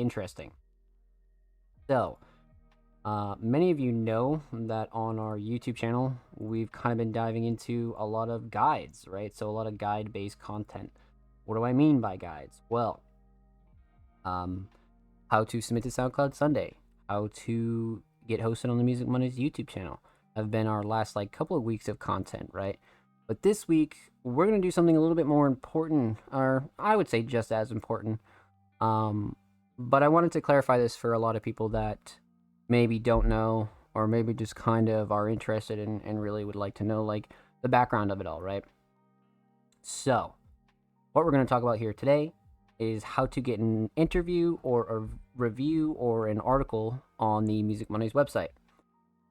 interesting. So, many of you know that on our YouTube channel, we've kind of been diving into a lot of guides, right? So, a lot of guide based content. What do I mean by guides? Well, how to submit to SoundCloud Sunday, how to get hosted on the Music Mondays YouTube channel have been our last like couple of weeks of content, right? But this week we're gonna do something a little bit more important, or I would say just as important. Um, but I wanted to clarify this for a lot of people that maybe don't know, or maybe just kind of are interested in and really would like to know like the background of it all, right? So, what we're going to talk about here today is how to get an interview or a review or an article on the Music Mondays website.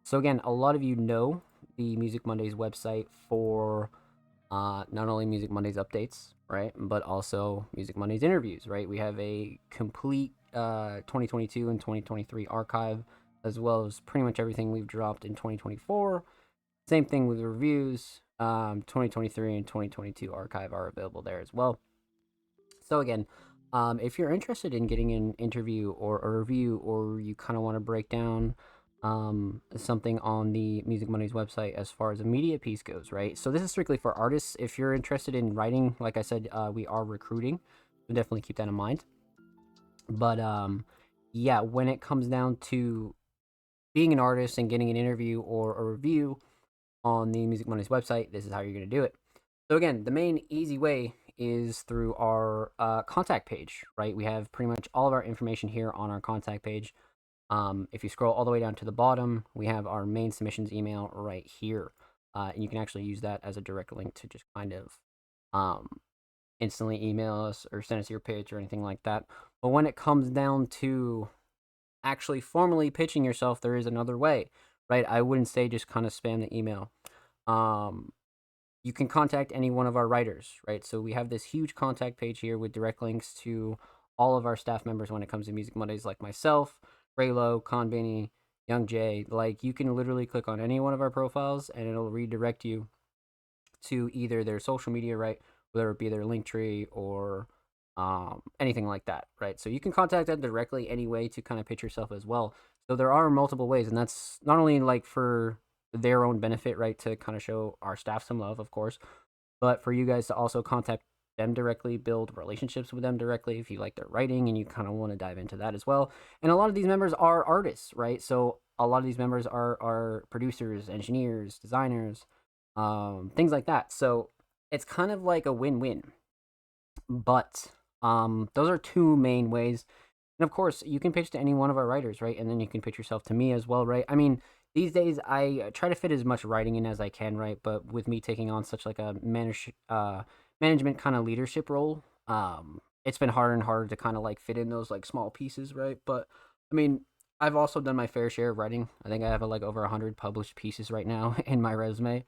So again, a lot of you know the Music Mondays website for not only Music Mondays updates, right, but also Music Mondays interviews, right? We have a complete 2022 and 2023 archive, as well as pretty much everything we've dropped in 2024. Same thing with reviews. 2023 and 2022 archive are available there as well. So again, if you're interested in getting an interview or a review, or you kind of want to break down something on the Music Mondays website as far as a media piece goes, right? So this is strictly for artists. If you're interested in writing, like I said, we are recruiting, so definitely keep that in mind. But yeah, when it comes down to being an artist and getting an interview or a review on the Music Mondays website, this is how you're going to do it. So again, the main easy way is through our contact page, right? We have pretty much all of our information here on our contact page. If you scroll all the way down to the bottom, we have our main submissions email right here. And you can actually use that as a direct link to just kind of instantly email us or send us your pitch or anything like that. But when it comes down to actually formally pitching yourself, there is another way, right? I wouldn't say just kind of spam the email. You can contact any one of our writers, right? So we have this huge contact page here with direct links to all of our staff members when it comes to Music Mondays, like myself, Raylo, Conbini, Young Jay. Like, you can literally click on any one of our profiles and it'll redirect you to either their social media, right? Whether it be their link tree or anything like that, right? So you can contact them directly anyway to kind of pitch yourself as well. So there are multiple ways, and that's not only like for their own benefit, right, to kind of show our staff some love, of course, but for you guys to also contact them directly, build relationships with them directly if you like their writing and you kind of want to dive into that as well. And a lot of these members are artists, right? So a lot of these members are producers, engineers, designers, things like that. So it's kind of like a win-win. But those are two main ways. And of course, you can pitch to any one of our writers, right? And then you can pitch yourself to me as well, right? I mean, these days I try to fit as much writing in as I can, right? But with me taking on such like a management kind of leadership role, it's been harder and harder to kind of like fit in those like small pieces, right? But I mean, I've also done my fair share of writing. I think I have like over 100 published pieces right now in my resume.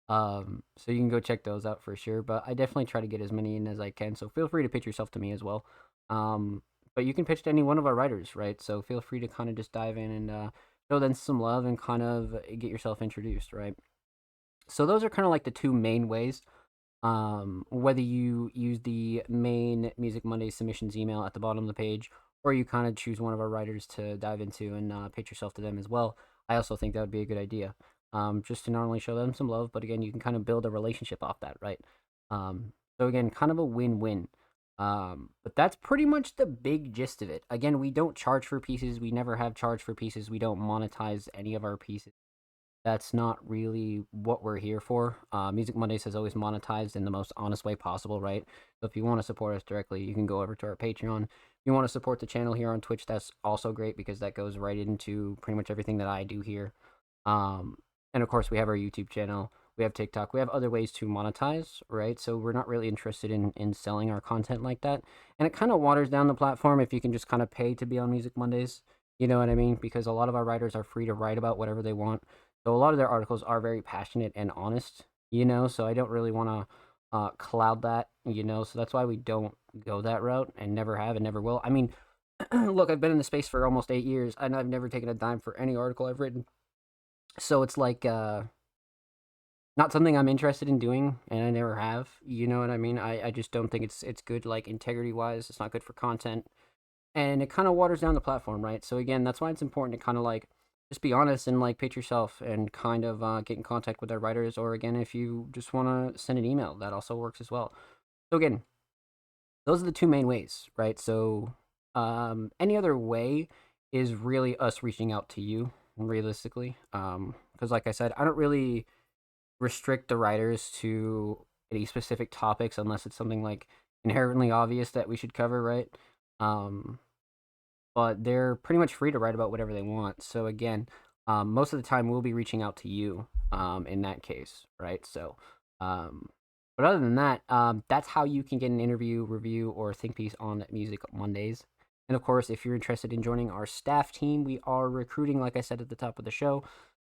So you can go check those out for sure. But I definitely try to get as many in as I can. So feel free to pitch yourself to me as well. But you can pitch to any one of our writers, right? So feel free to kind of just dive in and show them some love and kind of get yourself introduced, right? So those are kind of like the two main ways. Whether you use the main Music Monday submissions email at the bottom of the page, or you kind of choose one of our writers to dive into and pitch yourself to them as well. I also think that would be a good idea. Just to not only show them some love, but again, you can kind of build a relationship off that, right? So again, kind of a win-win. But that's pretty much the big gist of it. Again, we don't charge for pieces. We never have charged for pieces. We don't monetize any of our pieces. That's not really what we're here for. Music Mondays has always monetized in the most honest way possible, right? So if you want to support us directly, you can go over to our Patreon. If you want to support the channel here on Twitch, that's also great because that goes right into pretty much everything that I do here. And of course, we have our YouTube channel. We have TikTok. We have other ways to monetize, right? So we're not really interested in selling our content like that. And it kind of waters down the platform if you can just kind of pay to be on Music Mondays. You know what I mean? Because a lot of our writers are free to write about whatever they want. So a lot of their articles are very passionate and honest, you know? So I don't really want to cloud that, you know? So that's why we don't go that route and never have and never will. I mean, look, I've been in the space for almost 8 years and I've never taken a dime for any article I've written. So it's like not something I'm interested in doing, and I never have. You know what I mean? I just don't think it's good, like integrity wise. It's not good for content, and it kind of waters down the platform, right? So again, that's why it's important to kind of like just be honest and like pitch yourself and kind of get in contact with our writers, or again, if you just want to send an email, that also works as well. So again, those are the two main ways, right? So any other way is really us reaching out to you realistically, because like I said, I don't really restrict the writers to any specific topics unless it's something like inherently obvious that we should cover, right? Um, but they're pretty much free to write about whatever they want. So again, most of the time we'll be reaching out to you in that case, right? So, um, but other than that, that's how you can get an interview, review, or think piece on Music Mondays. And of course, if you're interested in joining our staff team, we are recruiting, like I said at the top of the show.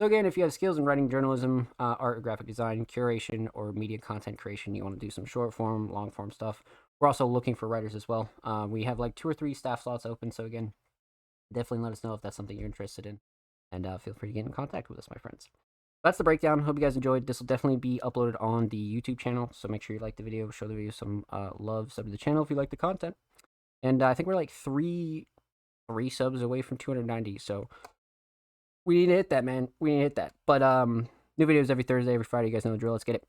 So again, if you have skills in writing, journalism, art, graphic design, curation, or media content creation, you want to do some short form, long form stuff, we're also looking for writers as well. We have like 2 or 3 staff slots open. So again, definitely let us know if that's something you're interested in. And feel free to get in contact with us, my friends. That's the breakdown. Hope you guys enjoyed. This will definitely be uploaded on the YouTube channel. So make sure you like the video, show the video some love, sub to the channel if you like the content. And I think we're like three subs away from 290. So we need to hit that, man. We need to hit that. But new videos every Thursday, every Friday. You guys know the drill. Let's get it.